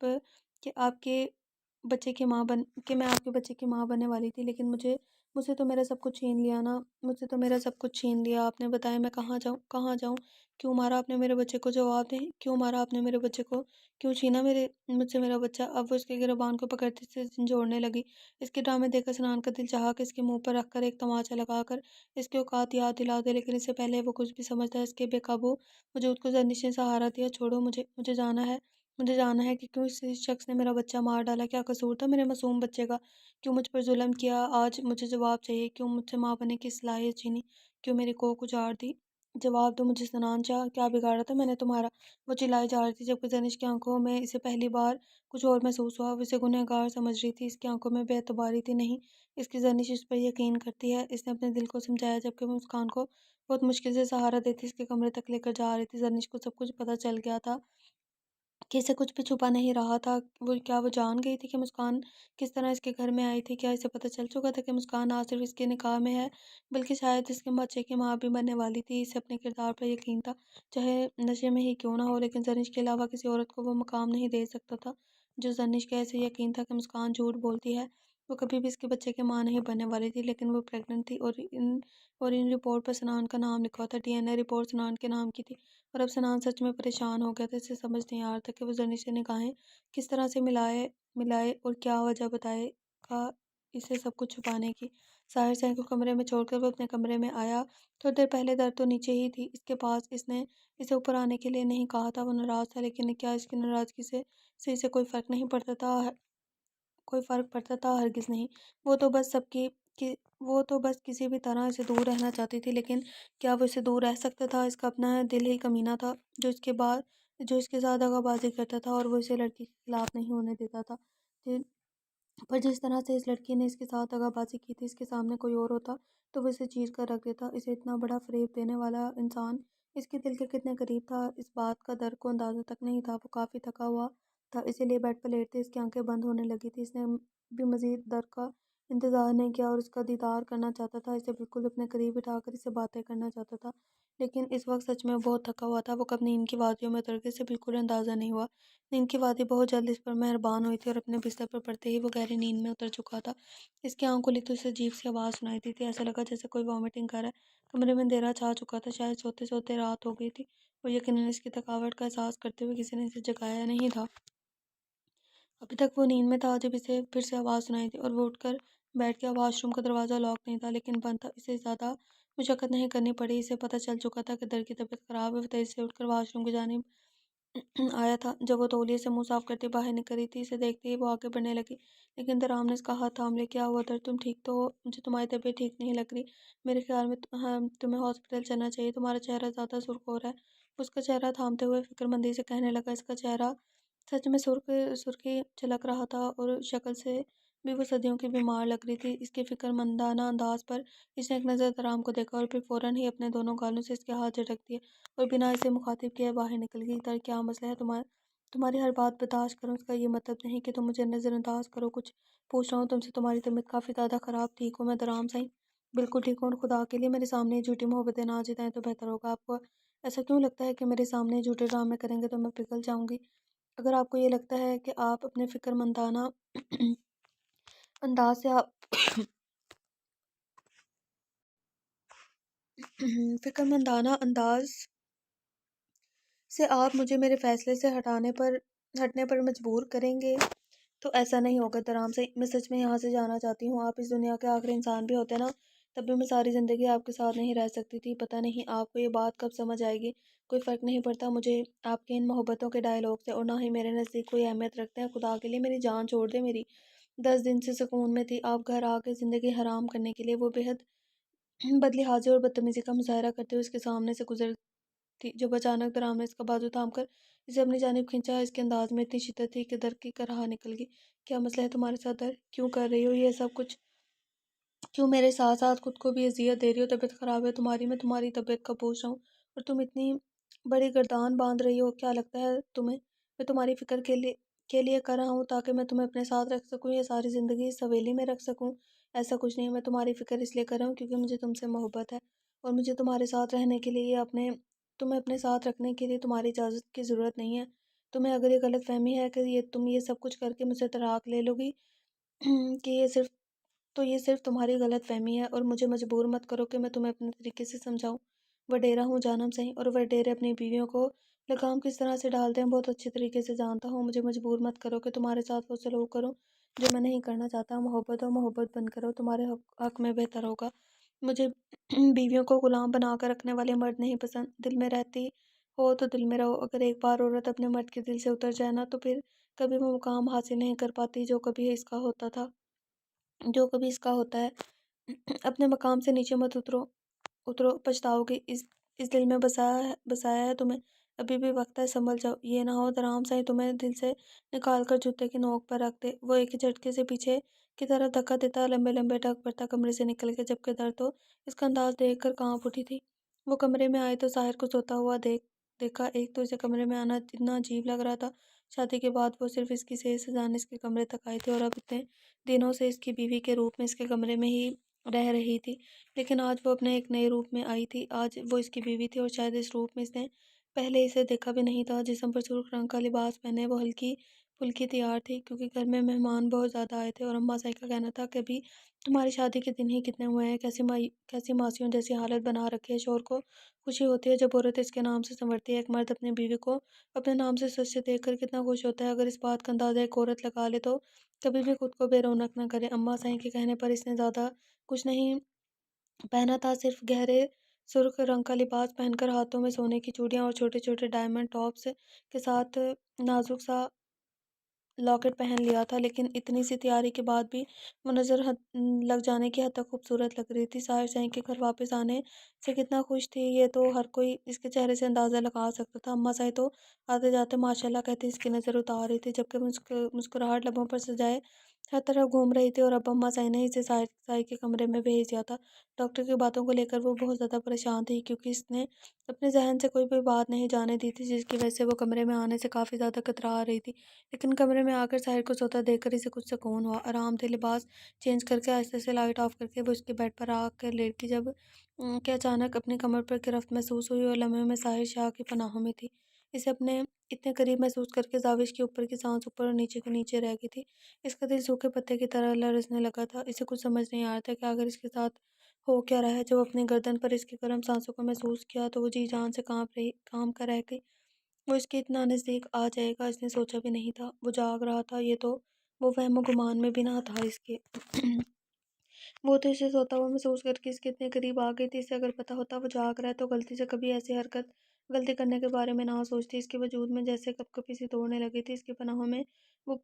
کے بچے کی کہ میں آپ کے بچے کی ماں بننے والی تھی، لیکن مجھ سے تو میرا سب کچھ چھین لیا نا، مجھ سے تو میرا سب کچھ چھین لیا۔ آپ نے بتایا میں کہاں جاؤں؟ کیوں مارا آپ نے میرے بچے کو؟ جواب دیں، کیوں مارا آپ نے میرے بچے کو؟ کیوں چھینا مجھ سے میرا بچہ؟ اب وہ اس کے گریبان کو پکڑتے سے جھنجھوڑنے لگی۔ اس کے ڈرامے دیکھ کر سنان کا دل چاہا کہ اس کے منہ پر رکھ کر ایک تماچا لگا کر اس کے اوقات یاد دلا دے، لیکن اس سے پہلے وہ کچھ بھی سمجھتا اس کے بے قابو وجود کو زنش نے سہارا دیا۔ چھوڑو مجھے جانا ہے کہ کیوں اس شخص نے میرا بچہ مار ڈالا۔ کیا قصور تھا میرے معصوم بچے کا؟ کیوں مجھ پر ظلم کیا؟ آج مجھے جواب چاہیے۔ کیوں مجھ سے ماں بننے کی صلاحیت چھینی؟ کیوں میری کوکھ اجاڑ دی؟ جواب دو مجھے سنان چاہ، کیا بگاڑا تھا میں نے تمہارا؟ وہ چلائی جا رہی تھی جبکہ زنش کی آنکھوں میں اسے پہلی بار کچھ اور محسوس ہوا۔ وہ اسے گنہگار سمجھ رہی تھی، اس کی آنکھوں میں بے اعتباری تھی۔ نہیں، اس کی زنش اس پر یقین کرتی ہے۔ اس نے اپنے دل کو سمجھایا جبکہ وہ مسکان کو بہت مشکل سے سہارا دیتی اس کے کمرے تک لے کر جا رہی تھی۔ زنش کو سب کچھ پتہ چل گیا تھا کہ اسے کچھ بھی چھپا نہیں رہا تھا۔ کیا وہ جان گئی تھی کہ مسکان کس طرح اس کے گھر میں آئی تھی؟ کیا اسے پتہ چل چکا تھا کہ مسکان نہ صرف اس کے نکاح میں ہے بلکہ شاید اس کے بچے کی ماں بھی بننے والی تھی؟ اسے اپنے کردار پر یقین تھا، چاہے نشے میں ہی کیوں نہ ہو، لیکن زنش کے علاوہ کسی عورت کو وہ مقام نہیں دے سکتا تھا جو زنش کا ایسے یقین تھا کہ مسکان جھوٹ بولتی ہے، وہ کبھی بھی اس کے بچے کی ماں نہیں بننے والی تھی۔ لیکن وہ پریگننٹ تھی اور ان رپورٹ پر سنان کا نام لکھا تھا، ڈی این اے رپورٹ سنان کے نام کی تھی، اور اب سنان سچ میں پریشان ہو گیا تھا۔ اسے سمجھ نہیں آ رہا تھا کہ وہ زنش سے نگاہیں کس طرح سے ملائے اور کیا وجہ بتائے گا اسے سب کچھ چھپانے کی۔ ظاہر سائیں کو کمرے میں چھوڑ کر وہ اپنے کمرے میں آیا۔ تھوڑی دیر پہلے در تو نیچے ہی تھی اس کے پاس، اس نے اسے اوپر آنے کے لیے نہیں کہا تھا۔ وہ ناراض تھا، لیکن کیا اس کی ناراضگی سے اسے کوئی فرق نہیں پڑتا تھا؟ کوئی فرق پڑتا تھا؟ ہرگز نہیں۔ وہ تو بس کی وہ تو بس کسی بھی طرح اسے دور رہنا چاہتی تھی، لیکن کیا وہ اسے دور رہ سکتا تھا؟ اس کا اپنا دل ہی کمینہ تھا جو اس کے ساتھ دغا بازی کرتا تھا، اور وہ اسے لڑکی کے خلاف نہیں ہونے دیتا تھا۔ پر جس طرح سے اس لڑکی نے اس کے ساتھ دغا بازی کی تھی، اس کے سامنے کوئی اور ہوتا تو وہ اسے چیر کر رکھ دیتا۔ اسے اتنا بڑا فریب دینے والا انسان اس کے دل کے کتنے قریب تھا، اس بات کا در کو اندازہ تک نہیں تھا۔ وہ کافی تھکا ہوا تھا، اسی لیے بیڈ پر لیٹتے اس کی آنکھیں بند ہونے لگی تھی۔ اس نے بھی مزید در کا انتظار نہیں کیا اور اس کا دیدار کرنا چاہتا تھا، اسے بالکل اپنے قریب بٹھا کر اس سے باتیں کرنا چاہتا تھا، لیکن اس وقت سچ میں بہت تھکا ہوا تھا۔ وہ کب نیند کی وادیوں میں اتر گیا، اسے بالکل اندازہ نہیں ہوا۔ نیند کی وادی بہت جلد اس پر مہربان ہوئی تھی اور اپنے بستر پر پڑتے ہی وہ گہری نیند میں اتر چکا تھا۔ اس کی آنکھ کھلی تو اسے عجیب سی آواز سنائی دی تھی، ایسا لگا جیسے کوئی وامٹنگ کر رہا ہے۔ کمرے میں اندھیرا چھا چکا تھا، شاید سوتے سوتے رات ہو گئی تھی۔ وہ یقیناً اس کی تھکاوٹ کا احساس کرتے ہوئے کسی نے اسے جگایا نہیں تھا۔ ابھی تک وہ نیند میں تھا جب اسے پھر سے آواز سنائی دی اور وہ اٹھ کر بیٹھ گیا۔ واش روم کا دروازہ لاک نہیں تھا، لیکن بند تھا۔ اسے زیادہ مشقت نہیں کرنی پڑی، اسے پتہ چل چکا تھا کہ در کی طبیعت خراب ہے۔ وہ تیزی سے اٹھ کر واش روم کی جانب آیا تھا۔ جب وہ تولیے سے منہ صاف کرتے باہر نکل رہی تھی، اسے دیکھتے ہی وہ آگے بڑھنے لگی، لیکن درام نے اس کا ہاتھ تھام لیا۔ کیا ہوا در، تم ٹھیک تو ہو؟ مجھے تمہاری طبیعت ٹھیک نہیں لگ رہی، میرے خیال میں تمہیں ہاسپٹل چلنا چاہیے، تمہارا چہرہ زیادہ سرخ ہو رہا ہے۔ وہ اس کا چہرہ تھامتے ہوئے فکر مندی سے کہنے لگا۔ اس کا چہرہ سچ میں سرخی جھلک رہا تھا اور شکل سے بھی وہ صدیوں کی بیمار لگ رہی تھی۔ اس کے فکر مندانہ انداز پر اس نے ایک نظر درام کو دیکھا اور پھر فوراً ہی اپنے دونوں گالوں سے اس کے ہاتھ جھٹک دیے اور بنا اسے مخاطب کیے باہر نکل گئی۔ در، کیا مسئلہ ہے؟ تمہاری ہر بات برداشت کروں، اس کا یہ مطلب نہیں کہ تم مجھے نظر انداز کرو۔ کچھ پوچھ رہا ہوں تم سے، تمہاری طبیعت کافی زیادہ خراب، ٹھیک ہو؟ میں درام صحیح بالکل ٹھیک ہوں، اور خدا کے لیے میرے سامنے یہ جھوٹی محبتیں نہ جتائیں تو بہتر ہوگا۔ آپ کو ایسا کیوں لگتا ہے کہ میرے سامنے جھوٹے ڈرامے کریں گے تو میں پگھل جاؤں گی؟ اگر آپ کو یہ لگتا ہے کہ آپ اپنے فکر مندانہ انداز سے آپ مجھے میرے فیصلے سے ہٹنے پر مجبور کریں گے تو ایسا نہیں ہوگا درام سے۔ میں سچ میں یہاں سے جانا چاہتی ہوں۔ آپ اس دنیا کے آخری انسان بھی ہوتے نا، تب بھی میں ساری زندگی آپ کے ساتھ نہیں رہ سکتی تھی۔ پتہ نہیں آپ کو یہ بات کب سمجھ آئے گی۔ کوئی فرق نہیں پڑتا مجھے آپ کے ان محبتوں کے ڈائیلاگ سے، اور نہ ہی میرے نزدیک کوئی اہمیت رکھتے ہیں۔ خدا کے لیے میری جان چھوڑ دے، میری 10 دن سے سکون میں تھی، آپ گھر آ کے زندگی حرام کرنے کے لیے۔ وہ بے حد بدلحاظی اور بدتمیزی کا مظاہرہ کرتے ہوئے اس کے سامنے سے گزر تھی، جب اچانک درام نے اس کا بازو تھام کر اسے اپنی جانب کھینچا۔ اس کے انداز میں اتنی شدت تھی کہ در کی راہ نکل گئی۔ کیا مسئلہ ہے تمہارے ساتھ در؟ کیوں کر رہی ہو یہ سب کچھ؟ کیوں میرے ساتھ ساتھ خود کو بھی اذیت دے رہی ہو؟ طبیعت خراب ہے تمہاری، میں تمہاری طبیعت کا پوچھ رہا ہوں اور تم اتنی بڑی گردان باندھ رہی ہو۔ کیا لگتا ہے تمہیں میں تمہاری فکر کے لیے کر رہا ہوں تاکہ میں تمہیں اپنے ساتھ رکھ سکوں یا ساری زندگی اس حویلی میں رکھ سکوں؟ ایسا کچھ نہیں، میں تمہاری فکر اس لیے کر رہا ہوں کیونکہ مجھے تم سے محبت ہے، اور مجھے تمہارے ساتھ رہنے کے لیے تمہیں اپنے ساتھ رکھنے کے لیے تمہاری اجازت کی ضرورت نہیں ہے۔ تمہیں اگر یہ غلط فہمی ہے کہ تم یہ سب کچھ کر کے مجھ سے طلاق لے لو گی کہ یہ صرف تمہاری غلط فہمی ہے، اور مجھے مجبور مت کرو کہ میں تمہیں اپنے طریقے سے سمجھاؤں۔ وڈیرا ہوں جانم صحیح، اور وڈیرے اپنی بیویوں کو لگام کس طرح سے ڈالتے ہیں بہت اچھے طریقے سے جانتا ہوں۔ مجھے مجبور مت کرو کہ تمہارے ساتھ وہ سلوک کروں جو میں نہیں کرنا چاہتا۔ محبت بند کرو، تمہارے حق میں بہتر ہوگا۔ مجھے بیویوں کو غلام بنا کر رکھنے والے مرد نہیں پسند۔ دل میں رہتی ہو تو دل میں رہو۔ اگر ایک بار عورت اپنے مرد کے دل سے اتر جائے نا، تو پھر کبھی وہ مقام حاصل نہیں کر پاتی جو کبھی اس کا ہوتا ہے۔ اپنے مقام سے نیچے مت اترو، پچھتاؤ گے۔ اس دل میں بسایا ہے تمہیں، ابھی بھی وقت ہے، سنبھل جاؤ۔ یہ نہ ہو درام صحیح تمہیں دل سے نکال کر جوتے کی نوک پر رکھ دے۔ وہ ایک جھٹکے سے پیچھے کی طرف دھکا دیتا لمبے لمبے ڈگ بھرتا کمرے سے نکل گیا، جبکہ در تو اس کا انداز دیکھ کر کانپ اٹھی تھی۔ وہ کمرے میں آئے تو ظاہر کو سوتا ہوا دیکھا۔ ایک تو اسے کمرے میں آنا اتنا عجیب لگ رہا تھا، شادی کے بعد وہ صرف اس کی صحت سے جان اس کے کمرے تک آئی تھی اور اب اتنے دنوں سے اس کی بیوی کے روپ میں اس کے کمرے میں ہی رہ رہی تھی، لیکن آج وہ اپنے ایک نئے روپ میں آئی تھی۔ آج وہ اس کی بیوی تھی، اور شاید اس روپ میں اس نے پہلے اسے دیکھا بھی نہیں تھا۔ جسم پر سرخ رنگ کا لباس پہنے وہ ہلکی پھلکی تیار تھی کیونکہ گھر میں مہمان بہت زیادہ آئے تھے اور اماں زائی کا کہنا تھا کہ ابھی تمہاری شادی کے دن ہی کتنے ہوئے ہیں، کیسی ماسیوں جیسی حالت بنا رکھی ہے۔ شوہر کو خوشی ہوتی ہے جب عورت اس کے نام سے سنورتی ہے۔ ایک مرد اپنی بیوی کو اپنے نام سے سچ سے دیکھ کر کتنا خوش ہوتا ہے، اگر اس بات کا اندازہ ایک عورت لگا لے تو کبھی بھی خود کو بے رونق نہ کرے۔ اماں زائی کے کہنے پر اس نے زیادہ کچھ نہیں پہنا تھا، صرف گہرے سرخ رنگ کا لباس پہن کر ہاتھوں میں سونے کی چوڑیاں اور چھوٹے چھوٹے ڈائمنڈ ٹاپس کے ساتھ نازک سا لاکٹ پہن لیا تھا، لیکن اتنی سی تیاری کے بعد بھی وہ نظر لگ جانے کی حد تک خوبصورت لگ رہی تھی۔ ساحر زئی کے گھر واپس آنے سے کتنا خوش تھی یہ تو ہر کوئی اس کے چہرے سے اندازہ لگا سکتا تھا۔ اماں زئی تو آتے جاتے ماشاءاللہ کہتی اس کی نظر اتار رہی تھی، جبکہ مسکراہٹ لبوں پر سجائے ہر طرف گھوم رہی تھی، اور اب اماں زئی نے اسے ساحر زئی کے کمرے میں بھیج دیا تھا۔ ڈاکٹر کی باتوں کو لے کر وہ بہت زیادہ پریشان تھی، کیونکہ اس نے اپنے ذہن سے کوئی بھی بات نہیں جانے دی تھی، جس کی وجہ سے وہ کمرے میں آنے سے کافی زیادہ کترا رہی تھی۔ لیکن کمرے میں آ کر ساحر کو سوتا دیکھ کر اسے کچھ سکون ہوا۔ آرام دہ لباس چینج کر کے آہستہ سے لائٹ آف کر کے وہ اس کے بیڈ پر آ کر لیٹی جب کہ اچانک اپنی کمر پر گرفت محسوس ہوئی، اور لمحے میں ساحر شاہ کی پناہوں میں تھی۔ اسے اپنے اتنے قریب محسوس کر کے زاوش کی اوپر کی سانس اوپر اور نیچے کے نیچے رہ گئی تھی۔ اس کا دل سوکھے پتے کی طرح لرزنے لگا تھا۔ اسے کچھ سمجھ نہیں آ رہا تھا کہ آخر اس کے ساتھ ہو کیا رہا ہے۔ جب اپنی گردن پر اس کی گرم سانسوں کو محسوس کیا تو وہ جی جان سے کانپ کر رہ گئی۔ وہ اس کے اتنا نزدیک آ جائے گا اس نے سوچا بھی نہیں تھا۔ وہ جاگ رہا تھا، یہ تو وہ وہم و گمان میں بھی نہ تھا اس کے۔ وہ تو اسے سوتا ہوا محسوس کر کے اس کے اتنے قریب آ گئی تھی۔ اسے اگر پتہ ہوتا وہ جاگ رہا ہے تو غلطی سے کبھی ایسی غلطی کرنے کے بارے میں نہ سوچتی۔ اس کے وجود میں جیسے کپ کپی سی دوڑنے لگی تھی۔ اس کی پناہوں میں وہ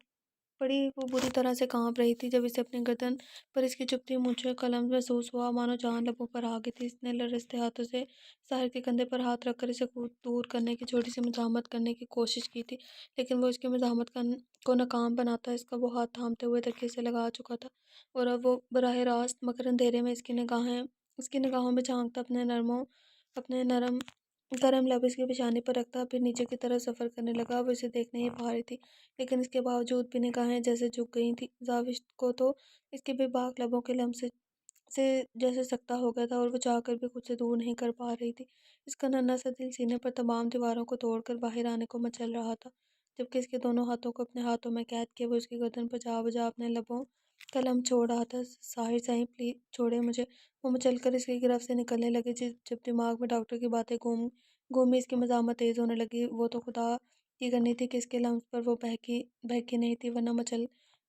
وہ بری طرح سے کانپ رہی تھی۔ جب اسے اپنی گردن پر اس کی چپتی مونچھوں کا لمس محسوس ہوا، مانو جان لبوں پر آ گئی تھی۔ اس نے لرزتے ہاتھوں سے ساحر کے کندھے پر ہاتھ رکھ کر اسے دور کرنے کی چھوٹی سی مزاحمت کرنے کی کوشش کی تھی، لیکن وہ اس کی مزاحمت کو ناکام بناتا اس کا وہ ہاتھ تھامتے ہوئے تکیے سے لگا چکا تھا، اور اب وہ براہ راست مگر اندھیرے میں اس کی نگاہوں میں جھانکتا، اپنے نرم گرم لب اس کی پیشانی پر رکھتا، پھر نیچے کی طرف سفر کرنے لگا۔ وہ اسے دیکھ نہیں پا رہی تھی، لیکن اس کے باوجود بھی نگاہیں جیسے جھک گئی تھیں۔ زاوش کو تو اس کے بے باک لبوں کے لمس سے جیسے سکتہ ہو گیا تھا، اور وہ چاہ کر بھی خود سے دور نہیں کر پا رہی تھی۔ اس کا ننھا سا دل سینے پر تمام دیواروں کو توڑ کر باہر آنے کو مچل رہا تھا، جبکہ اس کے دونوں ہاتھوں کو اپنے ہاتھوں میں قید کیے وہ اس کی گردن پر جا بجا اپنے لبوں کا لمس چھوڑ رہا تھا۔ ساحر زئی پلیز چھوڑے مجھے۔ وہ مچل کر اس کی گرفت سے نکلنے لگی۔ جب دماغ میں ڈاکٹر کی باتیں گھومی اس کی مزاحمت تیز ہونے لگی۔ وہ تو خدا کی کرنی تھی کہ اس کے لمس پر وہ بہکی نہیں تھی، ورنہ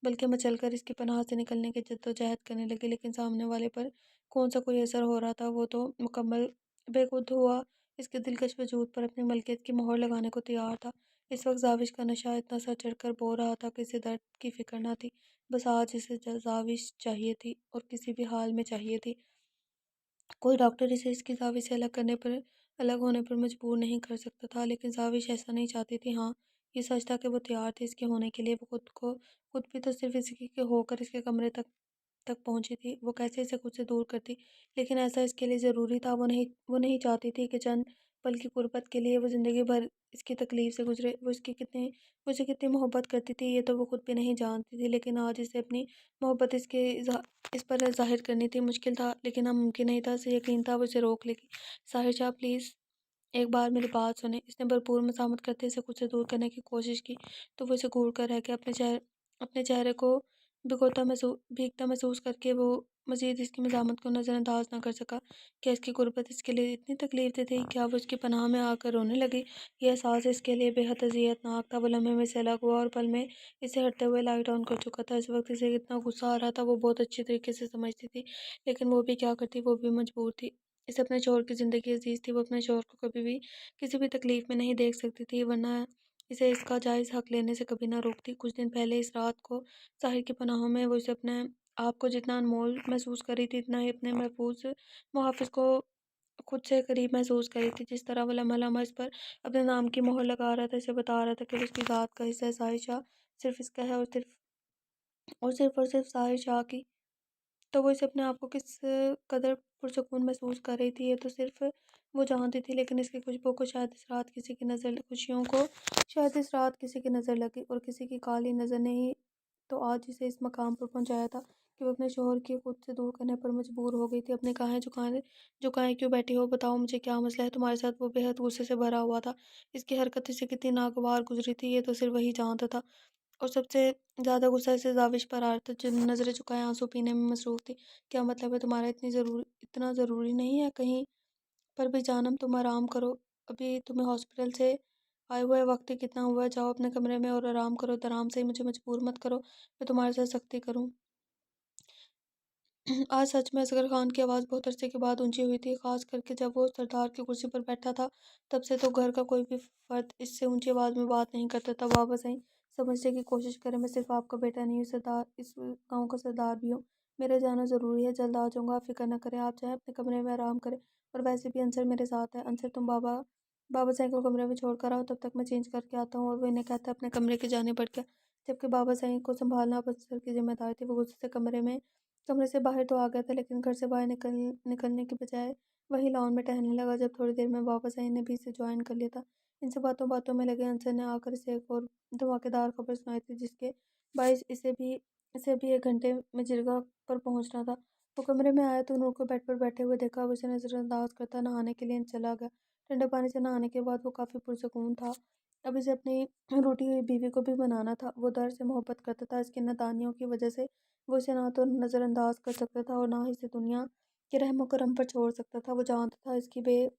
بلکہ مچل کر اس کی پناہ سے نکلنے کی جدوجہد کرنے لگی، لیکن سامنے والے پر کون سا کوئی اثر ہو رہا تھا۔ وہ تو مکمل بے خود ہوا اس کے دلکش وجود پر اپنی ملکیت کی مہر لگانے کو تیار تھا۔ اس وقت زاوش کا نشہ اتنا سا چڑھ کر بو رہا تھا کہ اسے درد کی فکر نہ تھی، بس آج اسے زاوش چاہیے تھی، اور کسی بھی حال میں چاہیے تھی۔ کوئی ڈاکٹر اسے اس کی زاوش سے الگ ہونے پر مجبور نہیں کر سکتا تھا، لیکن زاوش ایسا نہیں چاہتی تھی۔ ہاں، یہ سچ تھا کہ وہ تیار تھی اس کے ہونے کے لیے۔ وہ خود بھی تو صرف اس کی ہو کر اس کے کمرے تک پہنچی تھی، وہ کیسے اسے خود سے دور کرتی، لیکن ایسا اس کے لیے ضروری تھا۔ وہ نہیں چاہتی تھی کہ چند پل کی قربت کے لیے وہ زندگی بھر اس کی تکلیف سے گزرے۔ وہ اسے کتنی محبت کرتی تھی یہ تو وہ خود بھی نہیں جانتی تھی، لیکن آج اسے اپنی محبت اس پر ظاہر کرنی تھی۔ مشکل تھا لیکن ناممکن نہیں تھا، اسے یقین تھا وہ اسے روک لے گی۔ ساحر شاہ پلیز ایک بار میری بات سنیں۔ اس نے بھرپور مزاحمت کرتے اسے خود سے دور کرنے کی کوشش کی، تو وہ اسے گھور کر رہ گیا۔ اپنے چہرے کو بھیگتا محسوس کر کے وہ مزید اس کی مزاحمت کو نظر انداز نہ کر سکا۔ کیا اس کی غربت اس کے لیے اتنی تکلیف دہ تھی؟ کیا وہ اس کی پناہ میں آ کر رونے لگی؟ یہ احساس اس کے لیے بے حد اذیت ناک تھا۔ وہ لمحے میں سے الگ ہوا اور پل میں اسے ہٹتے ہوئے لائٹ آن کر چکا تھا۔ اس وقت اسے اتنا غصہ آ رہا تھا وہ بہت اچھی طریقے سے سمجھتی تھی، لیکن وہ بھی کیا کرتی، وہ بھی مجبور تھی۔ اسے اپنے شوہر کی زندگی عزیز تھی، وہ اپنے شوہر کو کبھی بھی کسی بھی تکلیف میں نہیں دیکھ سکتی تھی، ورنہ اسے اس کا جائز حق لینے سے کبھی نہ روکتی۔ کچھ دن پہلے اس رات کو ساحر کی پناہوں میں وہ اسے اپنے آپ کو جتنا انمول محسوس کر رہی تھی، اتنا ہی اپنے محفوظ محافظ کو خود سے قریب محسوس کر رہی تھی۔ جس طرح وہ لمحہ لمحہ اس پر اپنے نام کی مہر لگا رہا تھا، اسے بتا رہا تھا کہ وہ اس کی ذات کا حصہ ہے، ساحر شاہ صرف اس کا ہے، اور صرف ساحر شاہ کی۔ تو وہ اسے اپنے آپ کو کس قدر پرسکون محسوس کر رہی تھی یہ تو صرف وہ جانتی تھی، لیکن اس کی خوشیوں کو شاید اس رات کسی کی نظر لگی، اور کسی کی کالی نظر نے ہی تو آج اسے اس مقام پر پہنچایا تھا کہ وہ اپنے شوہر کی خود سے دور کرنے پر مجبور ہو گئی تھی۔ اپنے نگاہیں جھکائے کیوں بیٹھی ہو؟ بتاؤ مجھے کیا مسئلہ ہے تمہارے ساتھ؟ وہ بے حد غصے سے بھرا ہوا تھا۔ اس کی حرکت اسے کتنی ناگوار گزری تھی یہ تو صرف وہی جانتا تھا۔ اور سب سے زیادہ غصہ اسے زاوش پر آ رہا تھا جو نظریں چکائے آنسو پینے میں مصروف تھی۔ کیا مطلب ہے تمہارا؟ اتنا ضروری نہیں ہے کہیں پر بھی جانم؟ تم آرام کرو، ابھی تمہیں ہاسپٹل سے آئے ہوئے وقت ہی کتنا ہوا ہے، جاؤ اپنے کمرے میں اور آرام کرو۔ آرام سے ہی مجھے مجبور مت کرو میں تمہارے ساتھ سختی کروں۔ آج سچ میں اصغر خان کی آواز بہت عرصے کے بعد اونچی ہوئی تھی، خاص کر کے جب وہ سردار کی کرسی پر بیٹھا تھا۔ تب سے تو گھر کا کوئی بھی فرد اس سے اونچی آواز میں بات نہیں کرتا تھا۔ بابا صحیح سمجھنے کی کوشش کریں، میں صرف آپ کا بیٹا نہیں ہوں، اس گاؤں کا سردار بھی ہوں۔ میرا جانا ضروری ہے، جلد آ جاؤں گا، آپ فکر نہ کریں، آپ جائیں اپنے کمرے میں آرام کریں۔ اور ویسے بھی انصر میرے ساتھ ہے۔ انصر تم بابا صاحب کو کمرے میں چھوڑ کر آؤ، تب تک میں چینج کر کے آتا ہوں۔ اور وہ انہیں کہتا ہے اپنے کمرے کی جانب بڑھ گیا، جبکہ بابا صاحب کو سنبھالنا اب انصر کی ذمہ داری تھی۔ وہ غصے سے کمرے سے باہر تو آ گیا تھا، لیکن گھر سے باہر نکلنے کی بجائے وہی لان میں ٹہلنے لگا۔ جب تھوڑی دیر میں بابا صاحب نے بھی اسے جوائن کر لیا تھا۔ ان سے باتوں میں لگے، انصر نے آ کر اسے ایک اور دھماکے دار خبر سنائی تھی، جس کے باعث اسے بھی 1 گھنٹے میں جرگہ پر پہنچنا تھا۔ وہ کمرے میں آیا تو نور کو بیڈ پر بیٹھے ہوئے دیکھا، اب اسے نظر انداز کرتا نہانے کے لیے چلا گیا۔ ٹھنڈے پانی سے نہانے کے بعد وہ کافی پرسکون تھا۔ اب اسے اپنی روٹھی ہوئی بیوی کو بھی منانا تھا۔ وہ در سے محبت کرتا تھا، اس کی نادانیوں کی وجہ سے وہ اسے نہ تو نظر انداز کر سکتا تھا اور نہ ہی اسے دنیا کے رحم و کرم پر چھوڑ سکتا تھا۔ وہ جانتا تھا اس کی بے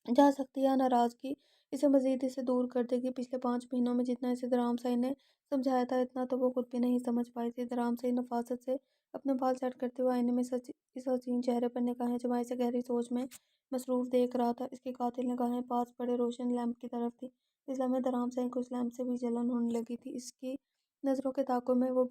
جا سکتی یا ناراضگی اسے مزید اسے دور کر دے گی۔ پچھلے 5 مہینوں میں جتنا اسے درام سائی نے سمجھایا تھا، اتنا تو وہ خود بھی نہیں سمجھ پائی تھی۔ درام سائی نفاست سے اپنے بال سیٹ کرتے ہوئے آئینے میں اس حسین چہرے پر نگاہیں جمائے اسے گہری سوچ میں مصروف دیکھ رہا تھا۔ اس کی قاتل نگاہیں پاس پڑے روشن لیمپ کی طرف تھی۔ اس لمحے درام سائی کو اس لیمپ سے بھی جلن ہونے لگی تھی۔ اس کی نظروں کے تعاقب میں وہ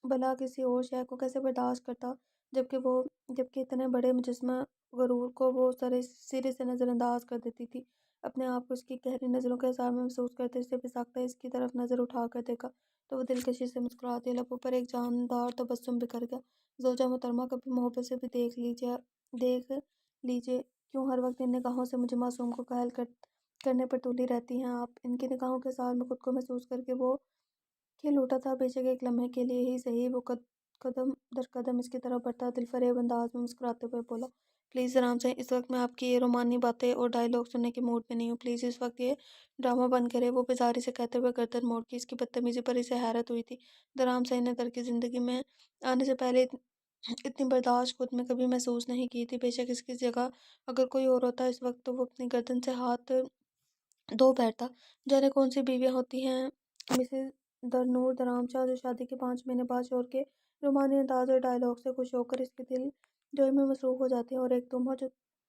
بلا کسی اور شے کو کیسے برداشت کرتا، جبکہ اتنے بڑے مجسمہ غرور کو وہ سرے سے نظر انداز کر دیتی تھی۔ اپنے آپ کو اس کی گہری نظروں کے اثار میں محسوس کرتے اسے بساختہ اس کی طرف نظر اٹھا کر دیکھا تو وہ دلکشی سے مسکرا دیا، لبوں پر ایک جاندار تبسم بکھر گیا۔ زوجہ محترمہ، کبھی محبت سے بھی دیکھ لیجیے، کیوں ہر وقت ان نگاہوں سے مجھے معصوم کو گھائل کرنے پر تلی رہتی ہیں آپ؟ ان کی نگاہوں کے اثار میں خود کو محسوس کر کے وہ کھل اٹھا تھا، بے شک ایک لمحے کے لیے ہی صحیح۔ وہ قدم در قدم اس کی طرف بڑھتا، دل فریب انداز میں مسکراتے ہوئے بولا، پلیز درام سائی، اس وقت میں آپ کی یہ رومانی باتیں اور ڈائیلاگ سننے کے موڈ میں نہیں ہوں، پلیز اس وقت یہ ڈرامہ بند کریں۔ وہ بیزاری سے کہتے ہوئے گردن موڑ کی۔ اس کی بدتمیزی پر اسے حیرت ہوئی تھی۔ درام سائی نے در کی زندگی میں آنے سے پہلے اتنی برداشت خود میں کبھی محسوس نہیں کی تھی۔ بے شک اس کی جگہ اگر کوئی اور ہوتا اس وقت تو وہ اپنی گردن سے ہاتھ دھو بیٹھتا۔ جانے کون سی بیویاں ہوتی ہیں مسز درنور درام شاہ، جو شادی کے 5 مہینے بعد شوہر کے رومانی انداز اور ڈائیلاگ سے خوش ہو کر اس کی دل جوئی میں مصروف ہو جاتی ہیں، اور ایک تم ہو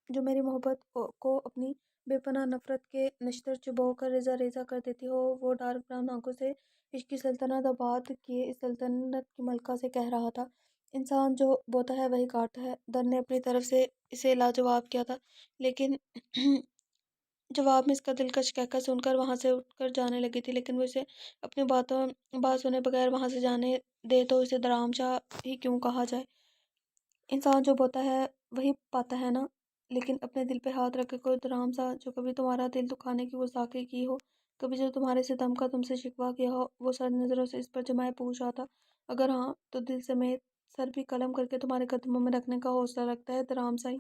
جو میری محبت کو اپنی بے پناہ نفرت کے نشتر چبو کر ریزہ ریزہ کر دیتی ہو۔ وہ ڈارک براؤن آنکھوں سے عشق کی سلطنت آباد کیے اس سلطنت کی ملکہ سے کہہ رہا تھا، انسان جو بوتا ہے وہی کاٹتا ہے۔ در نے اپنی طرف سے اسے لاجواب کیا تھا، لیکن جواب میں اس کا دلکش کہکہ سن کر وہاں سے اٹھ کر جانے لگی تھی، لیکن وہ اسے اپنی بات سنے بغیر وہاں سے جانے دے تو اسے درام شاہ ہی کیوں کہا جائے۔ انسان جو بوتا ہے وہی پاتا ہے نا؟ لیکن اپنے دل پہ ہاتھ رکھ کے کوئی درام شاہ جو کبھی تمہارا دل دکھانے کی گستاخی کی ہو، کبھی جو تمہارے ستم کا تم سے شکوہ کیا ہو، وہ سر نظروں سے اس پر جمائے پوچھ رہا تھا، اگر ہاں تو دل سمیت سر بھی قلم کر کے تمہارے قدموں میں رکھنے کا حوصلہ رکھتا ہے درام سائی؟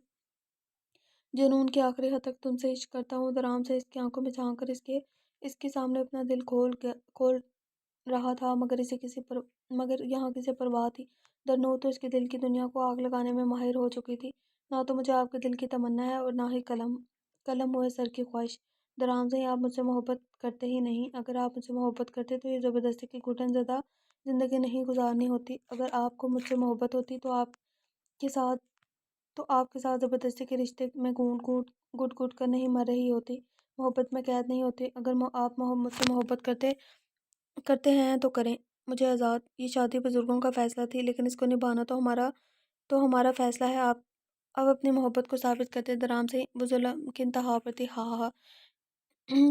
جنون کی آخری حد تک تم سے عشق کرتا ہوں درام سے اس کی آنکھوں میں جھانک کر اس کے سامنے اپنا دل کھول رہا تھا، مگر یہاں کسے پرواہ تھی؟ درنور تو اس کے دل کی دنیا کو آگ لگانے میں ماہر ہو چکی تھی۔ نہ تو مجھے آپ کے دل کی تمنا ہے اور نہ ہی قلم ہوئے سر کی خواہش۔ درام سائی، آپ مجھ سے محبت کرتے ہی نہیں۔ اگر آپ مجھ سے محبت کرتے تو یہ زبردستی کی گھٹن زدہ زندگی نہیں گزارنی ہوتی۔ اگر آپ کو مجھ سے محبت ہوتی تو آپ کے ساتھ زبردستی کے رشتے میں گھٹ گھٹ کر نہیں مر رہی ہوتی، محبت میں قید نہیں ہوتی۔ اگر آپ مجھ سے محبت کرتے ہیں تو کریں مجھے آزاد۔ یہ شادی بزرگوں کا فیصلہ تھی، لیکن اس کو نبھانا تو ہمارا فیصلہ ہے۔ آپ اب اپنی محبت کو ثابت کرتے درام سے وہ ظلم کی انتہا پر تھی۔ ہاں ہاں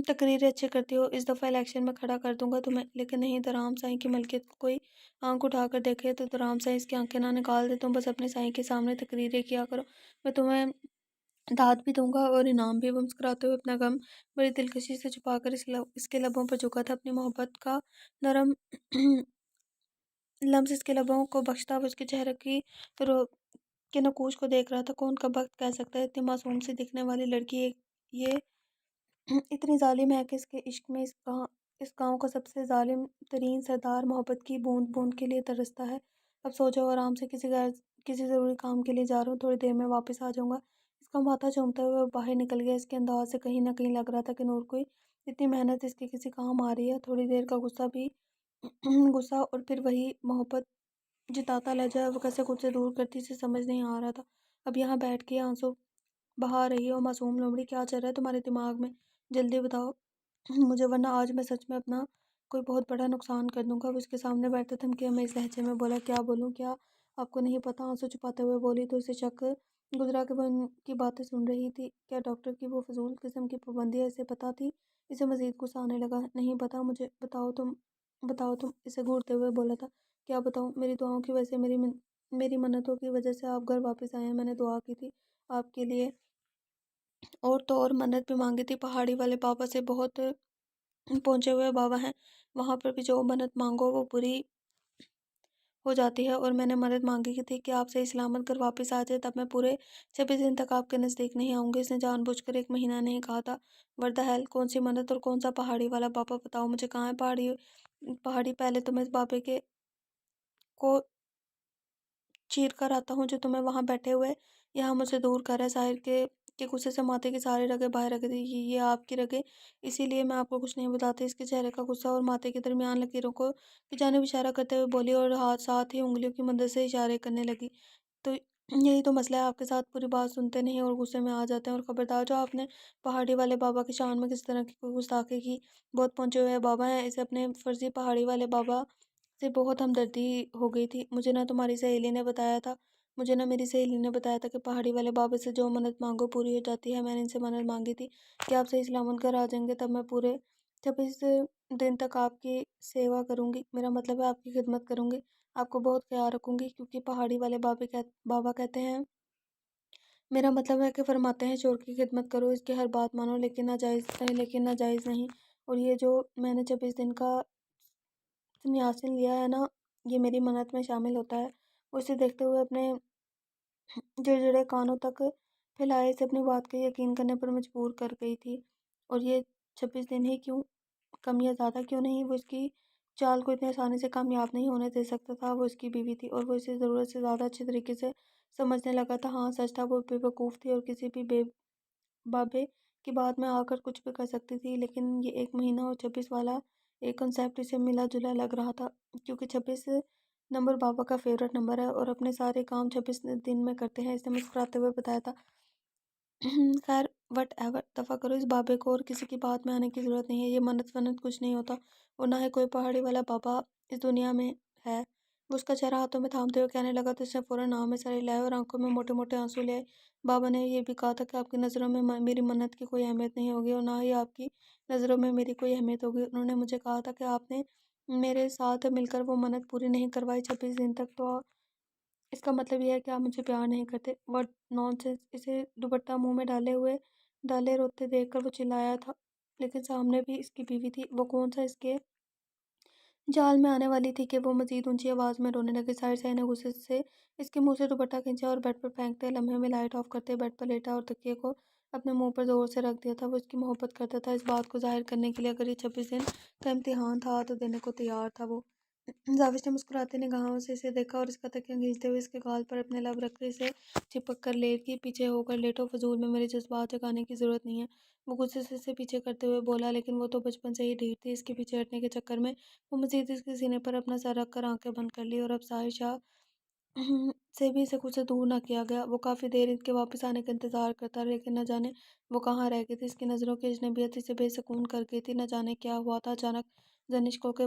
تقریریں اچھی کرتی ہو، اس دفعہ الیکشن میں کھڑا کر دوں گا تمہیں، لیکن نہیں درام سائی کی ملکیت کو کوئی آنکھ اٹھا کر دیکھے تو درام سائی اس کی آنکھیں نہ نکال دے۔ تم بس اپنے سائی کے سامنے تقریریں کیا کرو، میں تمہیں داد بھی دوں گا اور انعام بھی۔ وہ مسکراتے ہوئے اپنا غم بڑی دلکشی سے چھپا کر اس کے لبوں پر جھکا تھا، اپنی محبت کا نرم لمس اس کے لبوں کو بخشتا وہ اس کے چہرے کے نقوش کو دیکھ رہا تھا۔ کون کب وقت کہہ سکتا ہے اتنی معصوم سی دکھنے والی لڑکی یہ اتنی ظالم ہے کہ اس کے عشق میں اس گاؤں کا سب سے ظالم ترین سردار محبت کی بوند بوند کے لیے ترستا ہے۔ اب سو جاؤ آرام سے، کسی ضروری کام کے لیے جا رہا ہوں، تھوڑی دیر میں واپس آ جاؤں گا۔ اس کا ماتھا چومتا ہوئے وہ باہر نکل گیا۔ اس کے انداز سے کہیں نہ کہیں لگ رہا تھا کہ نور کوئی اتنی محنت اس کے کسی کام آ رہی ہے۔ تھوڑی دیر کا غصہ بھی غصہ اور پھر وہی محبت جتاتا لہجہ وہ کیسے خود سے دور کرتی اسے سمجھ نہیں آ رہا تھا۔ اب یہاں بیٹھ کے آنسو بہا رہی ہو معصوم لومڑی، کیا چل رہا ہے تمہارے دماغ میں؟ جلدی بتاؤ مجھے، ورنہ آج میں سچ میں اپنا کوئی بہت بڑا نقصان کر دوں گا۔ وہ اس کے سامنے بیٹھتے دھمکی میں اس لہجے میں بولا، کیا بولوں؟ کیا آپ کو نہیں پتا؟ آنسو چھپاتے ہوئے بولی تو اسے شک گزرا کہ وہ ان کی باتیں سن رہی تھی۔ کیا ڈاکٹر کی وہ فضول قسم کی پابندیاں اسے پتہ تھی؟ اسے مزید غصہ آنے لگا۔ نہیں پتا مجھے، بتاؤ تم، اسے گھورتے ہوئے بولا تھا۔ کیا بتاؤں؟ میری دعاؤں کی وجہ سے، میری منتوں کی وجہ سے آپ گھر واپس آئے ہیں۔ میں نے دعا کی تھی آپ کے لیے، اور تو اور منت بھی مانگی تھی۔ پہاڑی والے بابا سے بہت پہنچے ہوئے بابا ہیں، وہاں پر بھی جو منت مانگو وہ پوری ہو جاتی ہے، اور میں نے منت مانگی تھی کہ آپ صحیح سلامت گھر واپس آ جائے، تب میں پورے 26 دن تک آپ کے نزدیک نہیں آؤں گی۔ اس نے جان بوجھ کر 1 مہینہ نہیں کہا تھا۔ وردہ ہیل، کون سی منت اور کون سا پہاڑی والا بابا؟ بتاؤ مجھے، کہاں ہے پہاڑی؟ پہلے تو میں اس بابے کو چیر کر آتا ہوں جو تمہیں وہاں بیٹھے ہوئے یہاں مجھ سے دور کر ہے۔ ظاہر کے غصے سے ماتھے کی ساری رگیں باہر رکھ دی۔ یہ آپ کی رگیں، اسی لیے میں آپ کو کچھ نہیں بتاتی۔ اس کے چہرے کا غصہ اور ماتھے کے درمیان لکیروں کو کی جانب اشارہ کرتے ہوئے بولی، اور ساتھ ہی انگلیوں کی مدد سے اشارے کرنے لگی۔ تو یہی تو مسئلہ ہے، آپ کے ساتھ پوری بات سنتے نہیں اور غصے میں آ جاتے ہیں۔ اور خبردار، جو آپ نے پہاڑی والے بابا کی شان میں کس طرح کی کوئی گستاخی کی۔ بہت پہنچے ہوئے بابا ہیں، اسے اپنے فرضی پہاڑی والے بابا سے بہت ہمدردی ہو گئی تھی۔ مجھے نہ تمہاری سہیلی نے بتایا تھا کہ پہاڑی والے بابا سے جو منت مانگو پوری ہو جاتی ہے۔ میں نے ان سے منت مانگی تھی کہ آپ صحیح سلامت گھر آ جائیں گے، تب میں پورے 26 دن تک آپ کی سیوا کروں گی۔ میرا مطلب ہے آپ کی خدمت کروں گی، آپ کو بہت خیال رکھوں گی، کیونکہ پہاڑی والے بابا کہتے ہیں، میرا مطلب ہے کہ فرماتے ہیں، چور کی خدمت کرو، اس کی ہر بات مانو، لیکن ناجائز نہیں۔ اور یہ جو میں نے 26 دن کا سنیاسن لیا ہے نا، یہ میری منت میں شامل ہوتا ہے۔ وہ اسے دیکھتے ہوئے اپنے جڑجڑے کانوں تک پھیلائے اسے اپنی بات کا یقین کرنے پر مجبور کر گئی تھی۔ اور یہ 26 دن ہی کیوں، کم یا زیادہ کیوں نہیں، وہ اس کی چال کو اتنی آسانی سے کامیاب نہیں ہونے دے سکتا تھا۔ وہ اس کی بیوی تھی اور وہ اسے ضرورت سے زیادہ اچھے طریقے سے سمجھنے لگا تھا۔ ہاں سچ تھا، وہ بے وقوف تھی اور کسی بھی بابے کی بات میں آ کر کچھ بھی کر سکتی تھی، لیکن یہ 1 مہینہ اور 26 والا ایک کنسیپٹ اسے ملا جلا لگ رہا تھا، کیونکہ 26 نمبر بابا کا فیورٹ نمبر ہے اور اپنے سارے کام 26 دن میں کرتے ہیں، اس نے مسکراتے ہوئے بتایا تھا۔ خیر وٹ ایور، دفع کرو اس بابے کو، اور کسی کی بات میں آنے کی ضرورت نہیں ہے۔ یہ منت ونت کچھ نہیں ہوتا، اور نہ ہی کوئی پہاڑی والا بابا اس دنیا میں ہے۔ وہ اس کا چہرہ ہاتھوں میں تھامتے ہوئے کہنے لگا تو اس نے فوراً نام میں سر ہلائے اور آنکھوں میں موٹے موٹے آنسو لے آئے۔ بابا نے یہ بھی کہا تھا کہ آپ کی نظروں میں میری منت کی کوئی اہمیت نہیں ہوگی، اور نہ ہی آپ کی نظروں میں میری کوئی اہمیت ہوگی۔ انہوں نے مجھے کہا تھا کہ آپ نے میرے ساتھ مل کر وہ منت پوری نہیں کروائی 26 دن تک، تو اس کا مطلب یہ ہے کہ آپ مجھے پیار نہیں کرتے۔ What naan sense! اسے دوپٹہ منہ میں ڈالے روتے دیکھ کر وہ چلایا تھا، لیکن سامنے بھی اس کی بیوی تھی۔ وہ کون سا اس کے جال میں آنے والی تھی کہ وہ مزید اونچی آواز میں رونے لگی۔ ظاہر سے نے غصے سے اس کے منہ سے دوپٹہ کھینچا اور بیڈ پر پھینکتے لمحے میں لائٹ آف کرتے بیڈ پر لیٹا اور تکیے کو اپنے منہ پر زور سے رکھ دیا تھا۔ وہ اس کی محبت کرتا تھا، اس بات کو ظاہر کرنے کے لیے اگر یہ 26 دن کا امتحان تھا تو دینے کو تیار تھا۔ وہ زاوش نے مسکراتی نگاہوں سے اسے دیکھا اور اس کا تکیہ کھینچتے ہوئے اس کے گال پر اپنے لب رکھ کر اسے چپک کر لیٹ گئی۔ پیچھے ہو کر لیٹو، فضول میں میرے جذبات جگانے کی ضرورت نہیں ہے، وہ غصے سے اسے پیچھے کرتے ہوئے بولا، لیکن وہ تو بچپن سے ہی ڈھیٹ تھی۔ اس کے پیچھے ہٹنے کے چکر میں وہ مزید اس کے سینے پر اپنا سر رکھ کر آنکھیں بند کر لی، اور اب ظاہر شاہ سے بھی اسے خود سے دور نہ کیا گیا۔ وہ کافی دیر ان کے واپس آنے کا انتظار کرتا رہا، لیکن نہ جانے وہ کہاں رہ گئی تھی۔ اس کی نظروں کی اجنبیت اسے بے سکون کر گئی تھی۔ نہ جانے کیا ہوا تھا، اچانک زنش کو کہ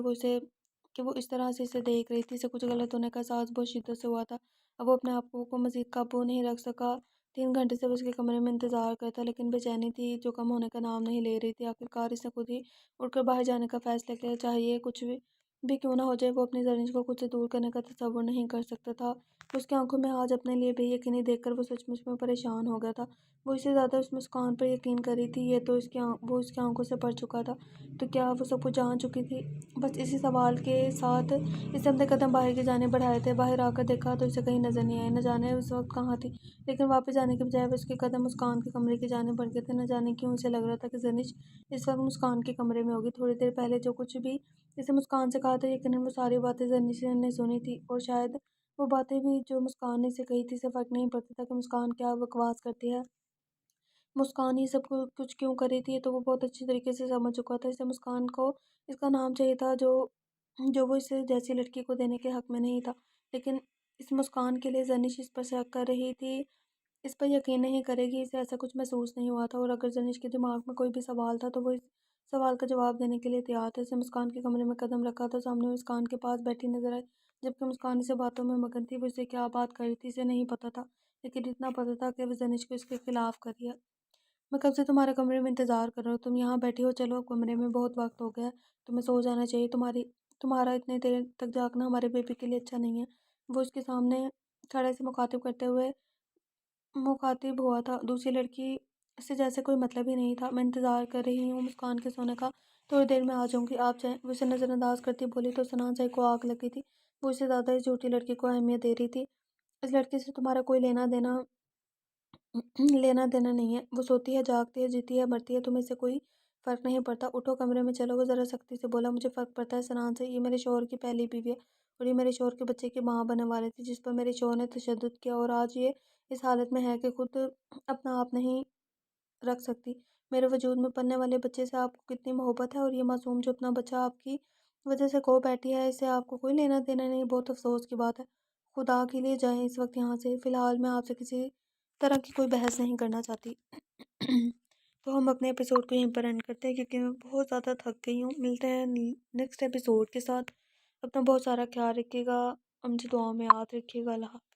وہ اس طرح سے اسے دیکھ رہی تھی، اسے کچھ غلط ہونے کا احساس بہت شدت سے ہوا تھا۔ اب وہ اپنے آپ کو مزید قابو نہیں رکھ سکا۔ 3 گھنٹے سے وہ اس کے کمرے میں انتظار کرتا، لیکن بے چینی تھی جو کم ہونے کا نام نہیں لے رہی تھی۔ آخرکار اس نے خود ہی اٹھ کر باہر جانے کا فیصلہ کیا، چاہے یہ کچھ بھی بھی کیوں نہ ہو جائے، وہ اپنی زرنج کو خود سے دور کرنے کا تصور نہیں کر سکتا تھا۔ اس کی آنکھوں میں آج اپنے لیے بے یقینی دیکھ کر وہ سچ مچ میں پریشان ہو گیا تھا۔ وہ اس سے زیادہ اس مسکان پر یقین کر رہی تھی، یہ تو وہ اس کی آنکھوں سے پڑھ چکا تھا، تو کیا وہ سب کچھ جان چکی تھی؟ بس اسی سوال کے ساتھ اس نے اپنے قدم باہر کی جانب بڑھائے تھے۔ باہر آ کر دیکھا تو اسے کہیں نظر نہیں آئی، نہ جانے اس وقت کہاں تھی، لیکن واپس جانے کے بجائے اس کے قدم مسکان کے کمرے کی جانب بڑھ گئے تھے۔ نہ جانے کیوں اسے لگ رہا تھا کہ زرنج اس وقت مسکان کے کمرے میں ہوگی۔ تھوڑی دیر پہلے جو کچھ بھی اسے مسکان سے کہا تھا، یقیناً وہ ساری باتیں زرنج نے سنی تھی، اور شاید وہ باتیں بھی جو مسکان نے اسے کہی تھی، سے فرق نہیں پڑتا تھا کہ مسکان کیا بکواس کرتی ہے۔ مسکان یہ سب کچھ کیوں کر رہی تھی، یہ تو وہ بہت اچھی طریقے سے سمجھ چکا تھا۔ اسے مسکان کو اس کا نام چاہیے تھا جو وہ اسے جیسی لڑکی کو دینے کے حق میں نہیں تھا، لیکن اس مسکان کے لیے زرنج اس پر شک کر رہی تھی، اس پر یقین نہیں کرے گی۔ اسے ایسا کچھ محسوس نہیں ہوا تھا، اور اگر زرنج کے دماغ میں کوئی بھی سوال تھا تو وہ اس سوال کا جواب دینے کے لیے تیار تھا۔ اسے مسکان کے کمرے میں قدم رکھا تو سامنے مسکان کے پاس بیٹھی نظر آئی، جبکہ مسکان اسے باتوں میں مگن تھی۔ وہ اسے کیا بات کر رہی تھی اسے نہیں پتا تھا، لیکن اتنا پتا تھا کہ وہ زرنج کو اس کے خلاف کر رہی ہے۔ میں کب سے تمہارے کمرے میں انتظار کر رہا ہوں، تم یہاں بیٹھی ہو، چلو اب کمرے میں، بہت وقت ہو گیا ہے، تمہیں سو جانا چاہیے، تمہارا اتنے دیر تک جاگنا ہمارے بیبی کے لیے اچھا نہیں ہے۔ وہ اس کے سامنے کھڑے سے مخاطب کرتے ہوئے مخاطب ہوا تھا، دوسری لڑکی سے جیسے کوئی مطلب ہی نہیں تھا۔ میں انتظار کر رہی ہوں مسکان کے سونے کا، تھوڑی دیر میں آ جاؤں گی، آپ جائیں۔ وہ اسے نظر انداز کرتی بولی تو سنان زئی کو آگ لگی تھی، وہ اس سے زیادہ اس جھوٹی لڑکی کو اہمیت دے رہی تھی۔ اس لڑکی سے تمہارا کوئی لینا دینا نہیں ہے، وہ سوتی ہے، جاگتی ہے، جیتی ہے، مرتی ہے، تمہیں سے کوئی فرق نہیں پڑتا، اٹھو کمرے میں چلو۔ وہ ذرا سختی سے بولا، مجھے فرق پڑتا ہے سنان سے، یہ میرے شوہر کی پہلی بیوی ہے، اور یہ میرے شوہر کے بچے کی ماں بننے والی تھی، جس پر میرے شوہر نے تشدد کیا، اور آج یہ اس حالت میں ہے کہ خود اپنا آپ نہیں رکھ سکتی۔ میرے وجود میں پلنے والے بچے سے آپ کو کتنی محبت ہے، اور یہ معصوم جو اپنا بچہ آپ کی وجہ سے کھو بیٹھی ہے، اسے آپ کو کوئی لینا دینا نہیں، بہت افسوس کی بات ہے۔ خدا کے لیے جائیں اس وقت یہاں سے، فی الحال میں آپ سے کسی طرح کی کوئی بحث نہیں کرنا چاہتی۔ تو ہم اپنے ایپیسوڈ کو یہیں پر اینڈ کرتے ہیں، کیونکہ میں بہت زیادہ تھک گئی ہوں۔ ملتے ہیں نیکسٹ ایپیسوڈ کے ساتھ، اپنا بہت سارا خیال رکھیے گا، مجھے دعاؤں میں یاد رکھیے گا۔ اللہ حافظ۔